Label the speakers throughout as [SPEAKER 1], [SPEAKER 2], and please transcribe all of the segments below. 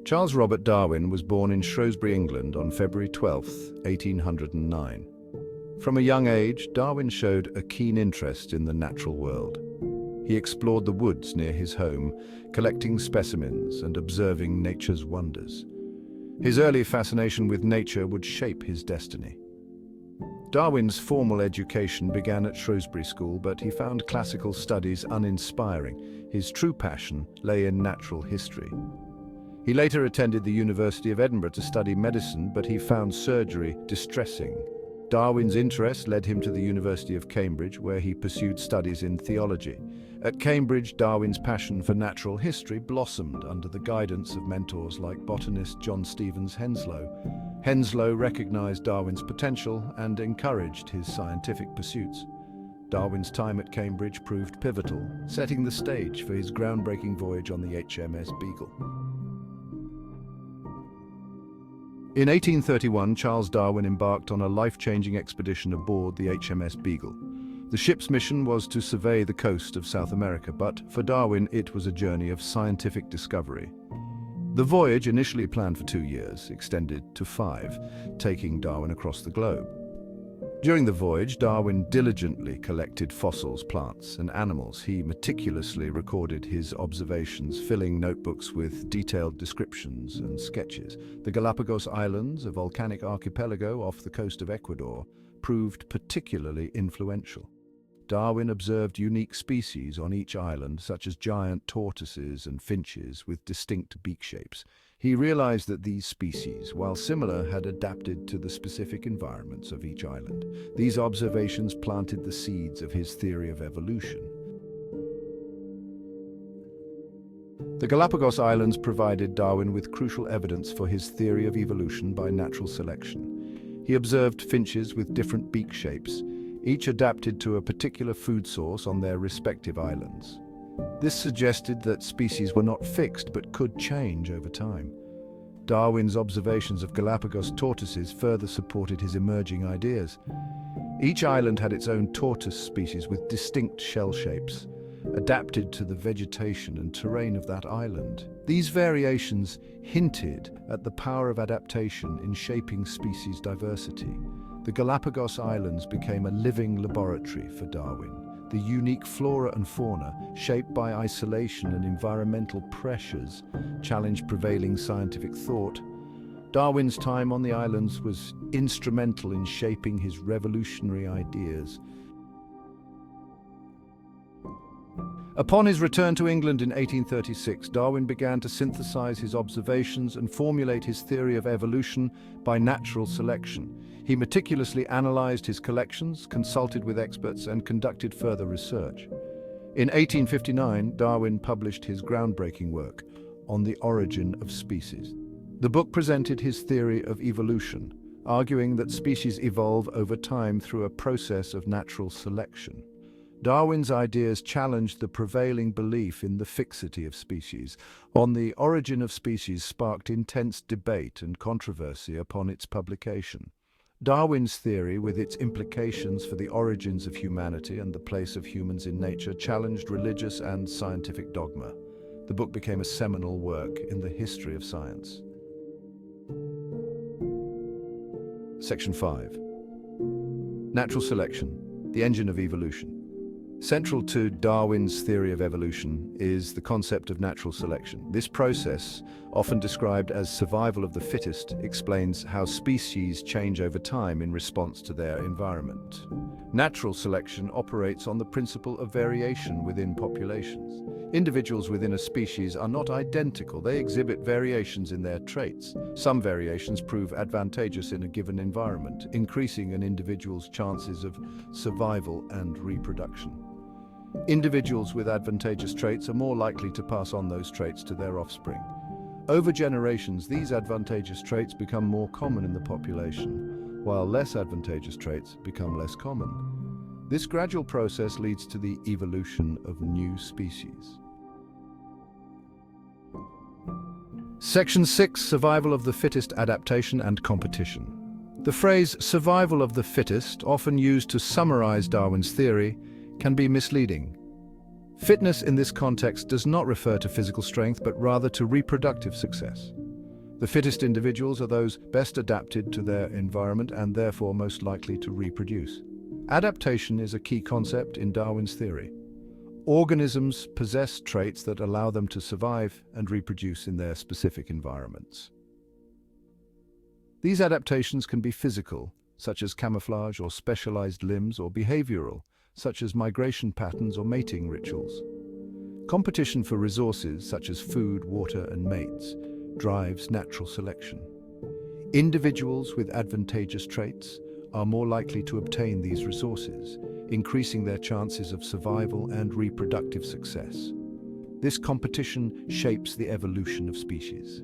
[SPEAKER 1] Charles Robert Darwin was born in Shrewsbury, England on February 12, 1809. From a young age, Darwin showed a keen interest in the natural world. He explored the woods near his home, collecting specimens and observing nature's wonders. His early fascination with nature would shape his destiny. Darwin's formal education began at Shrewsbury School, but he found classical studies uninspiring. His true passion lay in natural history. He later attended the University of Edinburgh to study medicine, but he found surgery distressing. Darwin's interest led him to the University of Cambridge, where he pursued studies in theology. At Cambridge, Darwin's passion for natural history blossomed under the guidance of mentors like botanist John Stevens Henslow. Henslow recognized Darwin's potential and encouraged his scientific pursuits. Darwin's time at Cambridge proved pivotal, setting the stage for his groundbreaking voyage on the HMS Beagle. In 1831, Charles Darwin embarked on a life-changing expedition aboard the HMS Beagle. The ship's mission was to survey the coast of South America, but for Darwin it was a journey of scientific discovery. The voyage, initially planned for 2 years, extended to 5, taking Darwin across the globe. During the voyage, Darwin diligently collected fossils, plants, and animals. He meticulously recorded his observations, filling notebooks with detailed descriptions and sketches. The Galapagos Islands, a volcanic archipelago off the coast of Ecuador, proved particularly influential. Darwin observed unique species on each island, such as giant tortoises and finches with distinct beak shapes. He realized that these species, while similar, had adapted to the specific environments of each island. These observations planted the seeds of his theory of evolution. The Galapagos Islands provided Darwin with crucial evidence for his theory of evolution by natural selection. He observed finches with different beak shapes, each adapted to a particular food source on their respective islands. This suggested that species were not fixed but could change over time. Darwin's observations of Galapagos tortoises further supported his emerging ideas. Each island had its own tortoise species with distinct shell shapes, adapted to the vegetation and terrain of that island. These variations hinted at the power of adaptation in shaping species diversity. The Galapagos Islands became a living laboratory for Darwin. The unique flora and fauna, shaped by isolation and environmental pressures, challenged prevailing scientific thought. Darwin's time on the islands was instrumental in shaping his revolutionary ideas. Upon his return to England in 1836, Darwin began to synthesize his observations and formulate his theory of evolution by natural selection. He meticulously analyzed his collections, consulted with experts, and conducted further research. In 1859, Darwin published his groundbreaking work on the origin of species. The book presented his theory of evolution, arguing that species evolve over time through a process of natural selection. Darwin's ideas challenged the prevailing belief in the fixity of species. On the origin of species sparked intense debate and controversy upon its publication. Darwin's theory, with its implications for the origins of humanity and the place of humans in nature, challenged religious and scientific dogma. The book became a seminal work in the history of science. Section 5. Natural selection, the engine of evolution. Central to Darwin's theory of evolution is the concept of natural selection. This process, often described as survival of the fittest, explains how species change over time in response to their environment. Natural selection operates on the principle of variation within populations. Individuals within a species are not identical. They exhibit variations in their traits. Some variations prove advantageous in a given environment, increasing an individual's chances of survival and reproduction. Individuals with advantageous traits are more likely to pass on those traits to their offspring. Over generations, these advantageous traits become more common in the population, while less advantageous traits become less common. This gradual process leads to the evolution of new species. Section 6. Survival of the fittest, adaptation and competition. The phrase survival of the fittest, often used to summarize Darwin's theory, can be misleading. Fitness in this context does not refer to physical strength, but rather to reproductive success. The fittest individuals are those best adapted to their environment and therefore most likely to reproduce. Adaptation is a key concept in Darwin's theory. Organisms possess traits that allow them to survive and reproduce in their specific environments. These adaptations can be physical, such as camouflage or specialized limbs, or behavioral, such as migration patterns or mating rituals. Competition for resources, such as food, water, and mates, drives natural selection. Individuals with advantageous traits are more likely to obtain these resources, increasing their chances of survival and reproductive success. This competition shapes the evolution of species.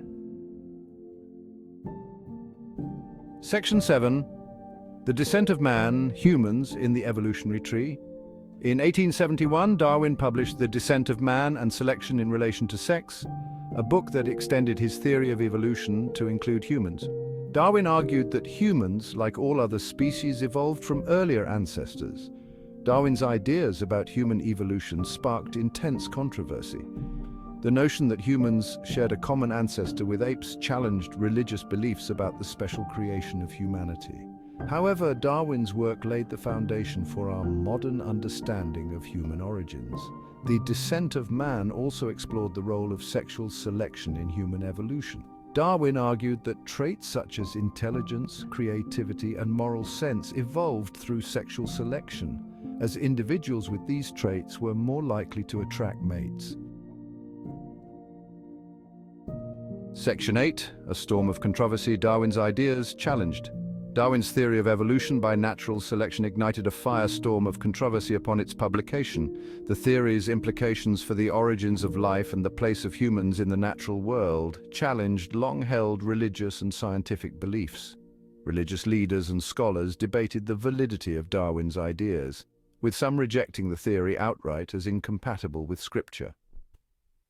[SPEAKER 1] Section 7. The Descent of Man, Humans in the Evolutionary Tree. In 1871, Darwin published The Descent of Man and Selection in Relation to Sex, a book that extended his theory of evolution to include humans. Darwin argued that humans, like all other species, evolved from earlier ancestors. Darwin's ideas about human evolution sparked intense controversy. The notion that humans shared a common ancestor with apes challenged religious beliefs about the special creation of humanity. However, Darwin's work laid the foundation for our modern understanding of human origins. The Descent of Man also explored the role of sexual selection in human evolution. Darwin argued that traits such as intelligence, creativity, and moral sense evolved through sexual selection, as individuals with these traits were more likely to attract mates. Section 8. A storm of controversy. Darwin's ideas challenged. Darwin's theory of evolution by natural selection ignited a firestorm of controversy upon its publication. The theory's implications for the origins of life and the place of humans in the natural world challenged long-held religious and scientific beliefs. Religious leaders and scholars debated the validity of Darwin's ideas, with some rejecting the theory outright as incompatible with Scripture.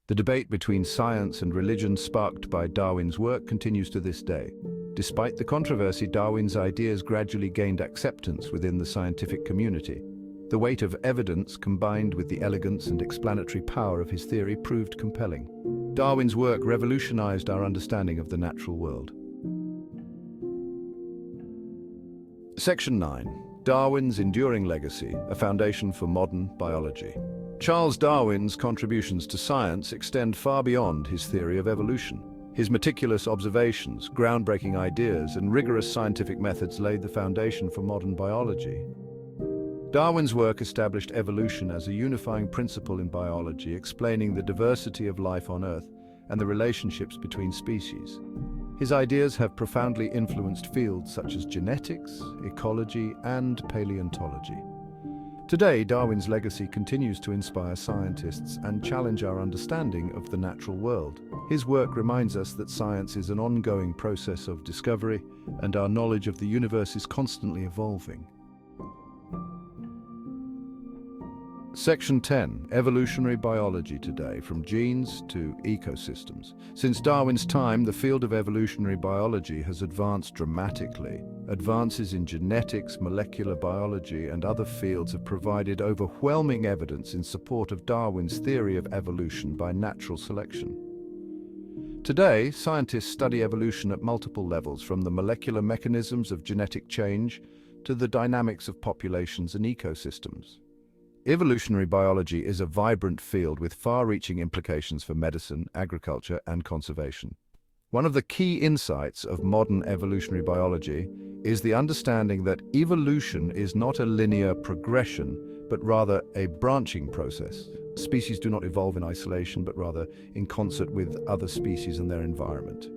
[SPEAKER 1] The debate between science and religion sparked by Darwin's work continues to this day. Despite the controversy, Darwin's ideas gradually gained acceptance within the scientific community. The weight of evidence, combined with the elegance and explanatory power of his theory, proved compelling. Darwin's work revolutionized our understanding of the natural world. Section 9. Darwin's enduring legacy, a foundation for modern biology. Charles Darwin's contributions to science extend far beyond his theory of evolution. His meticulous observations, groundbreaking ideas, and rigorous scientific methods laid the foundation for modern biology. Darwin's work established evolution as a unifying principle in biology, explaining the diversity of life on Earth and the relationships between species. His ideas have profoundly influenced fields such as genetics, ecology, and paleontology. Today, Darwin's legacy continues to inspire scientists and challenge our understanding of the natural world. His work reminds us that science is an ongoing process of discovery, and our knowledge of the universe is constantly evolving. Section 10. Evolutionary biology today, from genes to ecosystems. Since Darwin's time, the field of evolutionary biology has advanced dramatically. Advances in genetics, molecular biology, and other fields have provided overwhelming evidence in support of Darwin's theory of evolution by natural selection. Today, scientists study evolution at multiple levels, from the molecular mechanisms of genetic change to the dynamics of populations and ecosystems. Evolutionary biology is a vibrant field with far-reaching implications for medicine, agriculture, and conservation. One of the key insights of modern evolutionary biology is the understanding that evolution is not a linear progression, but rather a branching process. Species do not evolve in isolation, but rather in concert with other species and their environment.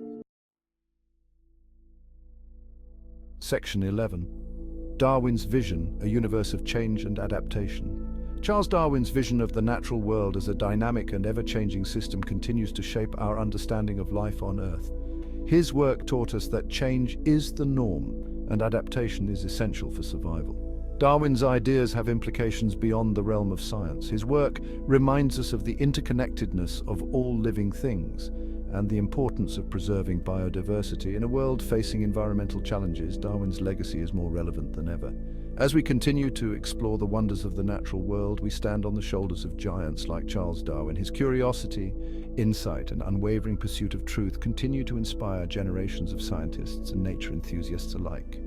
[SPEAKER 1] Section 11. Darwin's vision, a universe of change and adaptation. Charles Darwin's vision of the natural world as a dynamic and ever-changing system continues to shape our understanding of life on Earth. His work taught us that change is the norm and adaptation is essential for survival. Darwin's ideas have implications beyond the realm of science. His work reminds us of the interconnectedness of all living things and the importance of preserving biodiversity. In a world facing environmental challenges, Darwin's legacy is more relevant than ever. As we continue to explore the wonders of the natural world, we stand on the shoulders of giants like Charles Darwin. His curiosity, insight, and unwavering pursuit of truth continue to inspire generations of scientists and nature enthusiasts alike.